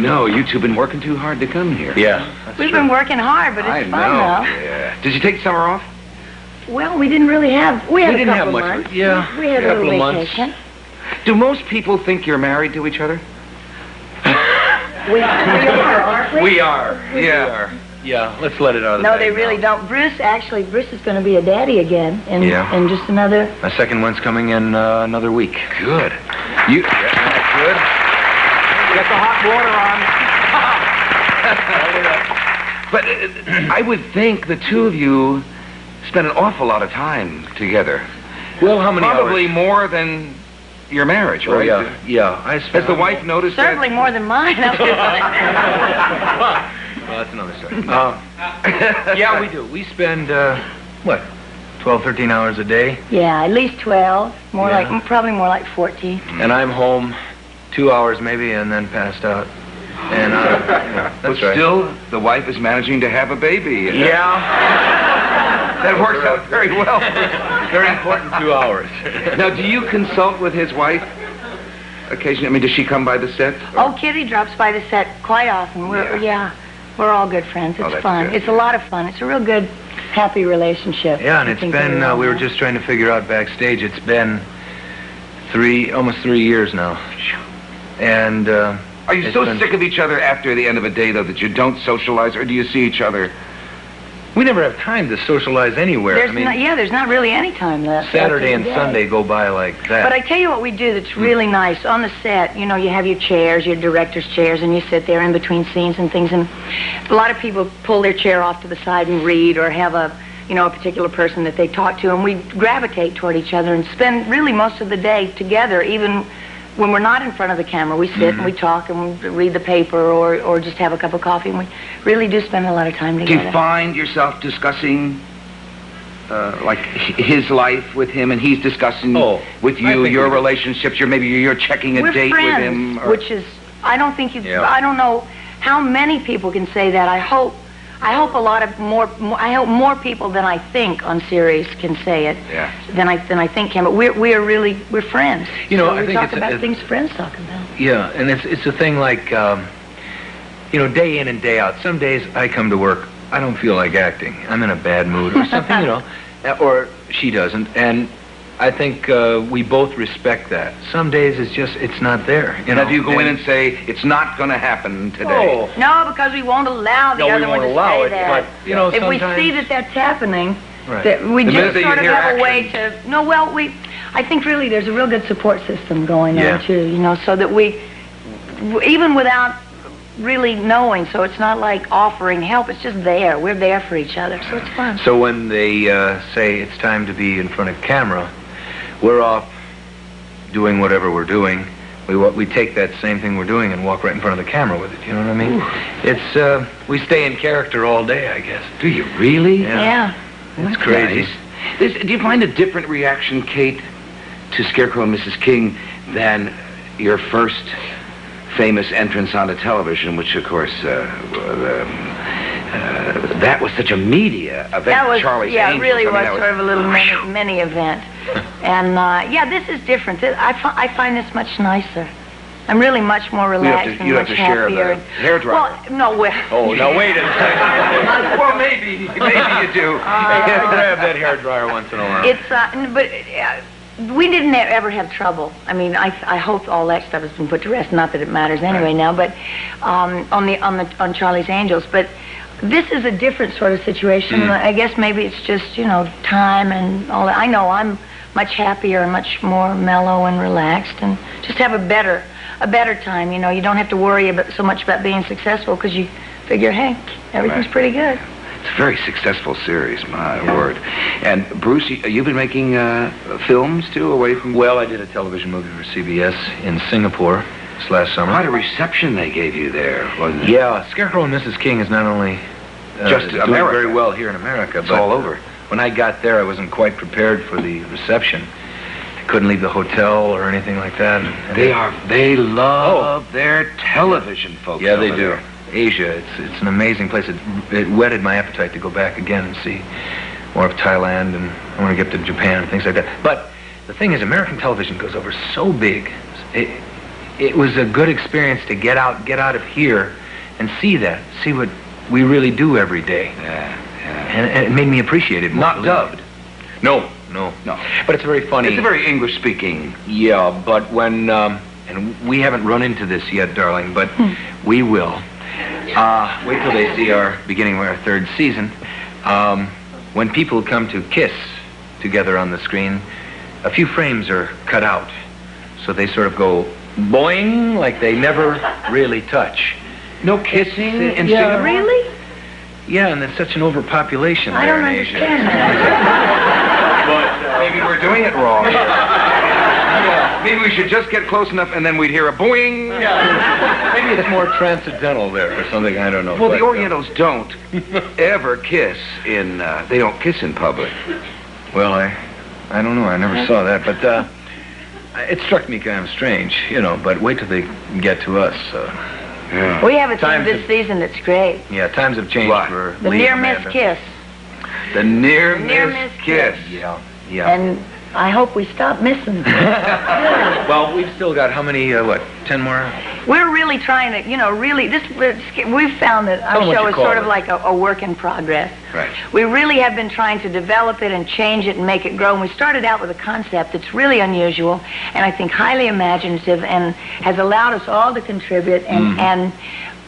know. You two been working too hard to come here. Yeah. We've been working hard, but it's fun, though. Yeah. Did you take summer off? Well, we didn't really have... We had a didn't have couple much. months. Yeah. We had a little vacation. Do most people think you're married to each other? We are, aren't we? We are. Yeah. Yeah, let's let it out of the No, bag they really now. don't. Bruce is going to be a daddy again in just another... My second one's coming in another week. Good. Good. Get the hot water on. But I would think the two of you spend an awful lot of time together. Well, how many Probably hours? more than your marriage, right? Oh, yeah. Has the wife noticed Certainly more than mine. Well, that's another story. Yeah, we do. We spend, 12, 13 hours a day. Yeah, at least 12. Probably more like 14. And I'm home 2 hours maybe and then passed out. And that's But right. still, the wife is managing to have a baby. Yeah. That works out very well. Very important 2 hours. Now, do you consult with his wife occasionally? I mean, does she come by the set? Oh, Kitty drops by the set quite often. We're all good friends. It's fun. Good. It's a lot of fun. It's a real good, happy relationship. Yeah, and it's been, we were just trying to figure out backstage, it's been almost 3 years now. And, Are you so sick of each other after the end of a day, though, that you don't socialize, or do you see each other? we never have time to socialize anywhere. There's not really any time left. Saturday and Sunday go by like that. But I tell you what we do that's really nice. On the set, you know, you have your chairs, your director's chairs, and you sit there in between scenes and things. And a lot of people pull their chair off to the side and read, or have a particular person that they talk to, and we gravitate toward each other and spend really most of the day together, even when we're not in front of the camera. We sit and we talk and we read the paper or just have a cup of coffee, and we really do spend a lot of time together. Do you find yourself discussing like his life with him, and he's discussing with you your relationships? Maybe you're checking a date friends, with him, which is, I don't think I don't know how many people can say that. I hope more people than I think on series can say it. Yeah. Than I think can. But we're friends. You know, so I we think talk about things friends talk about. Yeah, and it's a thing like day in and day out. Some days I come to work, I don't feel like acting. I'm in a bad mood or something, or she doesn't, and I think we both respect that. Some days it's not there. Now, do you go in and say, it's not going to happen today? Oh. No, because we won't allow the other one to say that. But, if we see that that's happening, that we The minute just that sort you of hear have a way to... No, well, I think really there's a real good support system going on, too, so that we, even without really knowing, so it's not like offering help, it's just there. We're there for each other, so it's fun. So when they say it's time to be in front of camera, we're off doing whatever we're doing. We take that same thing we're doing and walk right in front of the camera with it. You know what I mean? It's we stay in character all day, I guess. Do you really? Yeah. It's crazy. Nice. Do you find a different reaction, Kate, to Scarecrow and Mrs. King than your first famous entrance onto television, which, of course, that was such a media event. That was, Charlie's it Angels. really was sort of a little mini event. And, this is different. I find this much nicer. I'm really much more relaxed and you much have to share happier. the hairdryer. Well, no, Oh, now wait a second. Well, maybe you do. Grab that hairdryer once in a while. We didn't ever have trouble. I mean, I hope all that stuff has been put to rest. Not that it matters anyway now, but on Charlie's Angels. But this is a different sort of situation. I guess maybe it's just time and all that. I know I'm much happier and much more mellow and relaxed, and just have a better time. You don't have to worry so much about being successful, because you figure, hey, everything's pretty good. It's a very successful series, my word. And Bruce, you've been making films too, away from... Well, I did a television movie for CBS in Singapore this last summer. Quite a reception they gave you there, wasn't it? Yeah, Scarecrow and Mrs. King is not only just doing America. very well here in America, It's but all over. When I got there, I wasn't quite prepared for the reception. I couldn't leave the hotel or anything like that. And they love their television folks. Yeah, they over do. there. Asia, it's an amazing place. It whetted my appetite to go back again and see more of Thailand, and I want to get to Japan and things like that. But the thing is, American television goes over so big. it was a good experience to get out of here and see what we really do every day. Yeah. And it made me appreciate it more. Not dubbed. No. But it's very funny. It's a very English-speaking. Yeah, but when, and we haven't run into this yet, darling, but we will. Wait till they see our beginning of our third season. When people come to kiss together on the screen, a few frames are cut out. So they sort of go boing, like they never really touch. No kissing in Yeah. Singapore? Really? Yeah, and there's such an overpopulation I there don't in Asia. understand that. But maybe we're doing it wrong. Yeah. Maybe we should just get close enough and then we'd hear a boing. Yeah. Maybe it's more transcendental there or something, I don't know. Well, But, the Orientals don't ever kiss in, they don't kiss in public. Well, I don't know, I never saw that, but it struck me kind of strange, but wait till they get to us. Yeah. We have a thing Times this have- season that's great. Yeah, times have changed What? for The Lee near-miss Amanda. kiss. The near Near-miss miss kiss. Yeah. And I hope we stop missing. Well, we've still got how many, 10 more? We're really trying to, really, we've found that Tell 'em our what show you is call sort it. of like a work in progress. Right. We really have been trying to develop it and change it and make it grow. And we started out with a concept that's really unusual and I think highly imaginative and has allowed us all to contribute.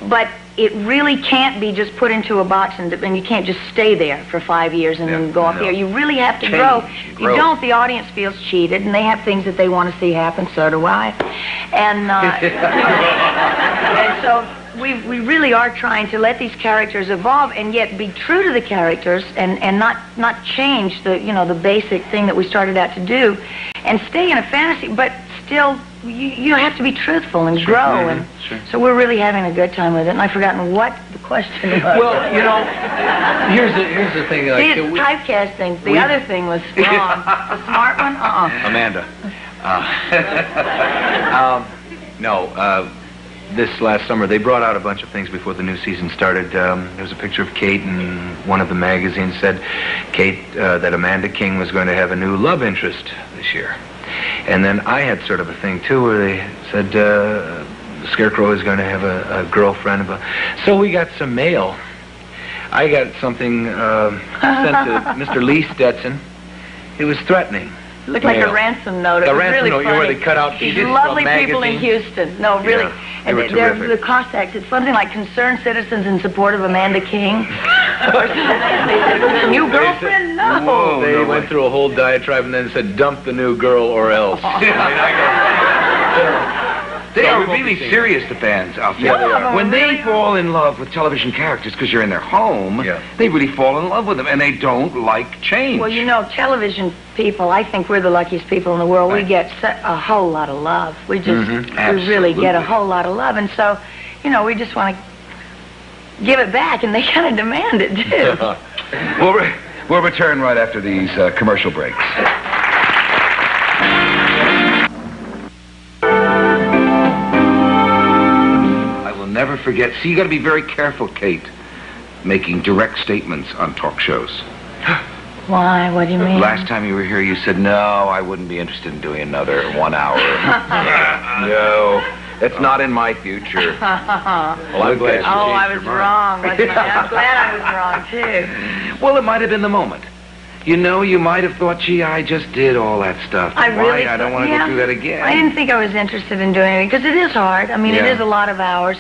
But it really can't be just put into a box and you can't just stay there for 5 years and then go up there. You really have to Change, grow. If grow. you don't, the audience feels cheated and they have things that they want to see happen. So do I. And and so we really are trying to let these characters evolve and yet be true to the characters and not change the basic thing that we started out to do and stay in a fantasy, but still you have to be truthful and grow. And so we're really having a good time with it. And I've forgotten what the question was. Well, here's the thing. See, Like, it's typecasting. The other thing was wrong. The smart one? Amanda. This last summer, they brought out a bunch of things before the new season started. There was a picture of Kate, and one of the magazines said that Amanda King was going to have a new love interest this year. And then I had sort of a thing, too, where they said Scarecrow is going to have a girlfriend. So we got some mail. I got something sent to Mr. Lee Stetson. It was threatening. It looked like a ransom note. It The was ransom really note, funny. where they cut out These pieces from lovely people in magazines. Houston. No, really. Yeah, they And were they're terrific. the contacts. It's something like concerned citizens in support of Amanda King. Or something. New girlfriend? No. Whoa. They no went way. through a whole diatribe and then said, dump the new girl or else. They are Well, really focusing. serious, the fans out there. Yeah, they are. When Really they fall in love with television characters because you're in their home, Yeah. they really fall in love with them, and they don't like change. Well, television people, I think we're the luckiest people in the world. We Right. get a whole lot of love. We just, we really Absolutely. get a whole lot of love. And so, we just want to give it back, and they kind of demand it, too. We'll return right after these commercial breaks. I will never forget. See, you got to be very careful, Kate, making direct statements on talk shows. Why? What do you mean? Last time you were here, you said, no, I wouldn't be interested in doing another 1 hour. No, that's not in my future. Well, I'm glad you Oh, I changed was your mind. wrong. Wasn't I? I'm glad I was wrong, too. Well, it might have been the moment. You might have thought, gee, I just did all that stuff. I really Why? I don't want to yeah. go through that again. I didn't think I was interested in doing it because it is hard. I mean, it Yeah. is a lot of hours.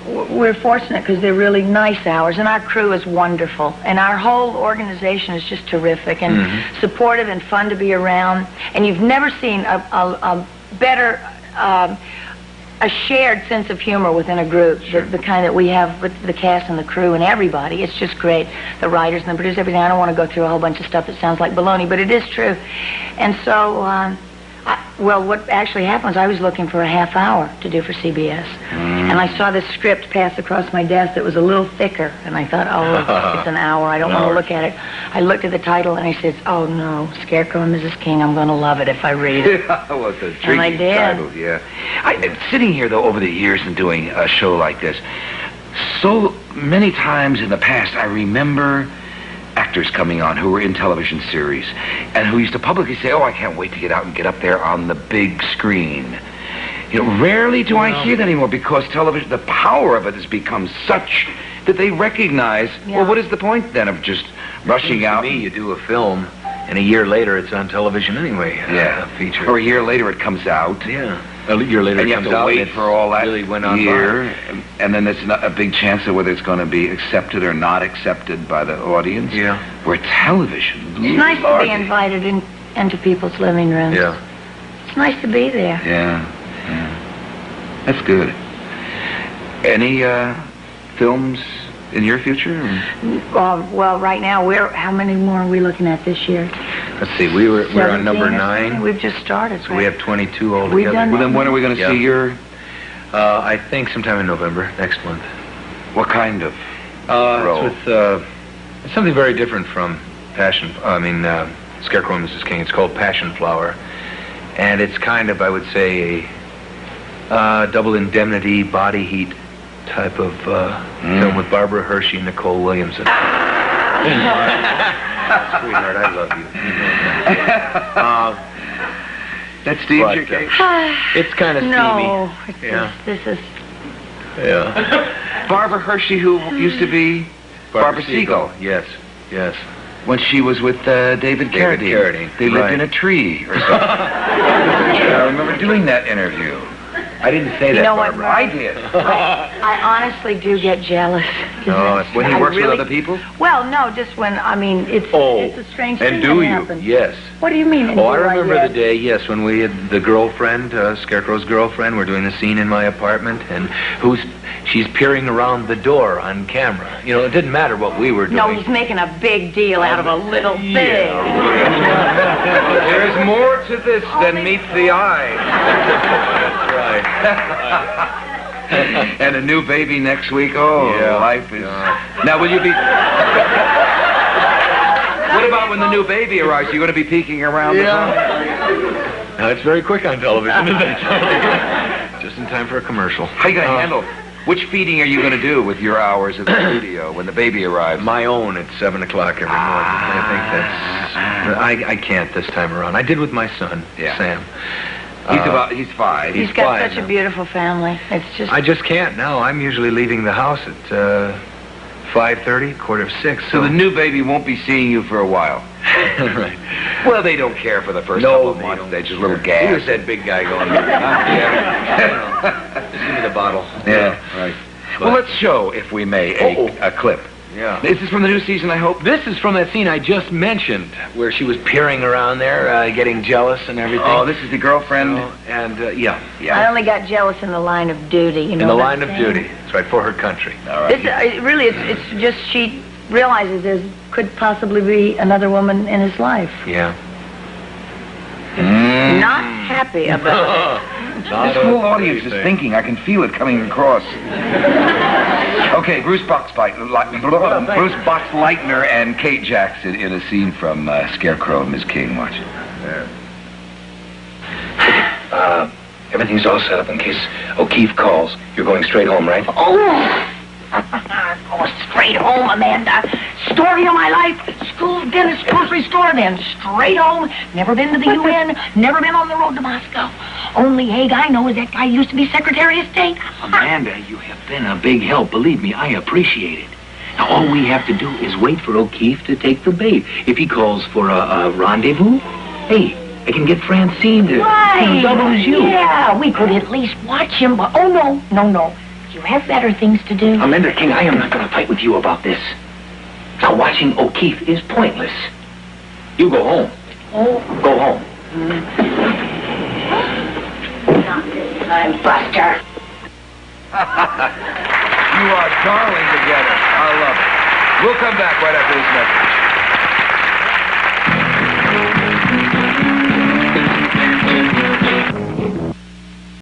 We're fortunate because they're really nice hours, and our crew is wonderful, and our whole organization is just terrific and supportive and fun to be around. And you've never seen a better, a shared sense of humor within a group, the kind that we have with the cast and the crew and everybody. It's just great. The writers and the producers, everything. I don't want to go through a whole bunch of stuff that sounds like baloney, but it is true. And so, what actually happened was I was looking for a half hour to do for CBS. And I saw this script pass across my desk that was a little thicker. And I thought, it's an hour. I don't want to look at it. I looked at the title and I said, oh, no, Scarecrow and Mrs. King, I'm going to love it if I read it. Well, it's a And tricky I did. title, yeah. Sitting here, though, over the years and doing a show like this, so many times in the past, I remember actors coming on who were in television series and who used to publicly say, oh, I can't wait to get out and get up there on the big screen. Rarely do I hear that anymore because television, the power of it has become such that they recognize, well, what is the point then of just rushing out? To me, you do a film, and a year later it's on television anyway. A feature. Or a year later it comes out. Yeah. A year later and you it comes have to out. wait for all that really went on year, and then there's a big chance of whether it's going to be accepted or not accepted by the audience. Yeah. Where television, it's nice to be invited into people's living rooms. Yeah. It's nice to be there. Yeah. That's good. Any films in your future? Well, right now, how many more are we looking at this year? Let's see, we're on number 9. We've just started, so we have 22 altogether. We've done well, then when are we going to see your... I think sometime in November, next month. What kind of role? It's with something very different from Scarecrow and Mrs. King. It's called Passion Flower. And it's kind of, I would say, a double indemnity, body heat type of film with Barbara Hershey and Nicole Williamson. Sweetheart, I love you. That's Steve Jurkey? It's kind of steamy. No, this is... Yeah. Barbara Hershey, who used to be Barbara Siegel. Yes. When she was with David Carradine. They lived in a tree or something. I remember doing that interview. I didn't say that, You know Barbara. what, I did. I honestly do get jealous. No, when he works with other people? Well, no, just when, it's a strange thing and do that you? happens. Yes. What do you mean? I remember the day, yes, when we had the girlfriend, Scarecrow's girlfriend, we're doing a scene in my apartment, and she's peering around the door on camera. It didn't matter what we were doing. No, he's making a big deal out of a little thing. There's more to this than meets the eye. That's right. And a new baby next week. Life is... Now, will you be... What about when the new baby arrives? Are you going to be peeking around the phone? No, it's very quick on television, isn't it? Just in time for a commercial. How are you going to handle... Which feeding are you going to do with your hours at the studio when the baby arrives? My own at 7 o'clock every morning. I think that's... I can't this time around. I did with my son, Sam. He's 5. He's got such a beautiful family. It's just... I just can't. No, I'm usually leaving the house at 5:30, 5:45. So the new baby won't be seeing you for a while. Right. Well, they don't care for the first couple of months. They're just little gas. Who is that big guy going? Just give me the bottle. Yeah, right. Well, let's show, if we may, a clip. Yeah. This is from the new season, I hope? This is from that scene I just mentioned, where she was peering around there, getting jealous and everything. Oh, this is the girlfriend? Yeah. I only got jealous in the line of duty, In the line of duty. That's right, for her country. All right. It's just she realizes there could possibly be another woman in his life. Yeah. Not happy about it. This whole audience is thinking. I can feel it coming across. Okay, Bruce Boxleitner and Kate Jackson in a scene from Scarecrow and Ms. King. Watch it. Everything's all set up in case O'Keefe calls. You're going straight home, right? Go straight home, Amanda. Story of my life. School, dentist, grocery store, then straight home. Never been to the UN. Never been on the road to Moscow. Only Haig I know is that guy used to be Secretary of State. Amanda, you have been a big help. Believe me, I appreciate it. Now, all we have to do is wait for O'Keefe to take the bait. If he calls for a rendezvous, hey, I can get Francine to double as you. Yeah, we could at least watch him, but no. You have better things to do. Amanda King, I am not going to fight with you about this. Now, watching O'Keefe is pointless. You go home. Oh. Go home. Not this time, Buster. You are darling together. I love it. We'll come back right after this message.